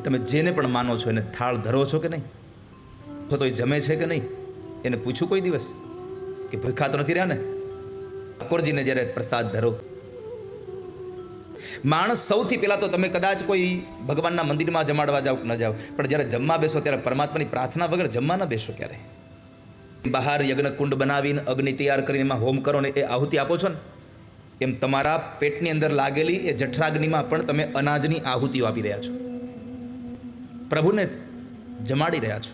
તમે જેને પણ માનો છો એને થાળ ધરો છો કે નહીં? તો એ જમે છે કે નહીં એને પૂછ્યું કોઈ દિવસ કે ભૂખા તો નથી રહ્યા ને? ઠાકોરજીને જ્યારે પ્રસાદ ધરો, માણસ સૌથી પહેલા તો તમે કદાચ કોઈ ભગવાનના મંદિરમાં જમાડવા જાઓ કે ન જાઓ, પણ જ્યારે જમવા બેસો ત્યારે પરમાત્માની પ્રાર્થના વગર જમવા ન બેસો. ક્યારે બહાર યજ્ઞ કુંડ બનાવીને અગ્નિ તૈયાર કરીને એમાં હોમ કરો ને એ આહુતિ આપો છો ને, એમ તમારા પેટની અંદર લાગેલી એ જઠરાગ્નિમાં પણ તમે અનાજની આહુતિઓ આપી રહ્યા છો, પ્રભુને જમાડી રહ્યા છો.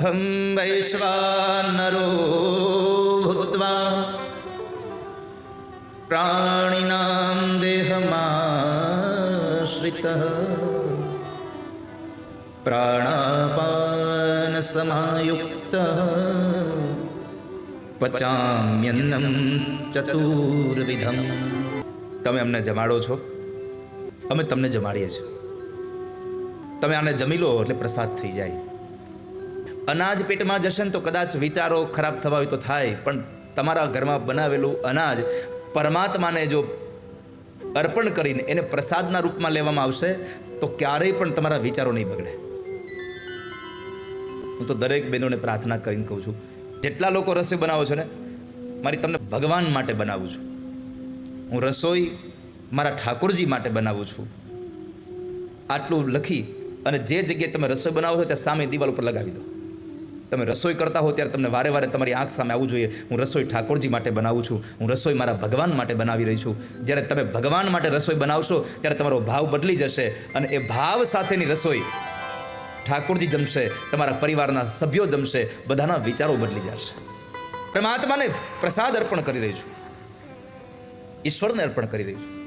અહં વૈશ્વાનરો ભૂત્વા પ્રાણિનાં દેહમાશ્રિતઃ પ્રાણાપાન સમાયુક્તઃ પચામ્યન્નં ચતુર્વિધમ. તમે અમને જમાડો છો, અમે તમને જમાડીએ છીએ. તમે આને જમી લો એટલે પ્રસાદ થઈ જાય. અનાજ પેટમાં જશે ને તો કદાચ વિચારો ખરાબ થવા હોય તો થાય, પણ તમારા ઘરમાં બનાવેલું અનાજ પરમાત્માને જો અર્પણ કરીને એને પ્રસાદના રૂપમાં લેવામાં આવશે તો ક્યારેય પણ તમારા વિચારો નહીં બગડે. હું તો દરેક બહેનોને પ્રાર્થના કરીને કહું છું, જેટલા લોકો રસોઈ બનાવો છો ને, મારી તમને ભગવાન માટે બનાવું છું. હું રસોઈ મારા ઠાકોરજી માટે બનાવું છું. આટલું લખી અને જે જગ્યાએ તમે રસોઈ બનાવો છો ત્યાં સામે દિવાલ ઉપર લગાવી દો. તમે રસોઈ કરતા હો ત્યારે તમને વારે વારે તમારી આંખ સામે આવવું જોઈએ, હું રસોઈ ઠાકોરજી માટે બનાવું છું, હું રસોઈ મારા ભગવાન માટે બનાવી રહી છું. જ્યારે તમે ભગવાન માટે રસોઈ બનાવશો ત્યારે તમારો ભાવ બદલી જશે, અને એ ભાવ સાથેની રસોઈ ઠાકોરજી જમશે, તમારા પરિવારના સભ્યો જમશે, બધાના વિચારો બદલી જશે. પરમાત્માને પ્રસાદ અર્પણ કરી રહી છું, ઈશ્વરને અર્પણ કરી રહી છું.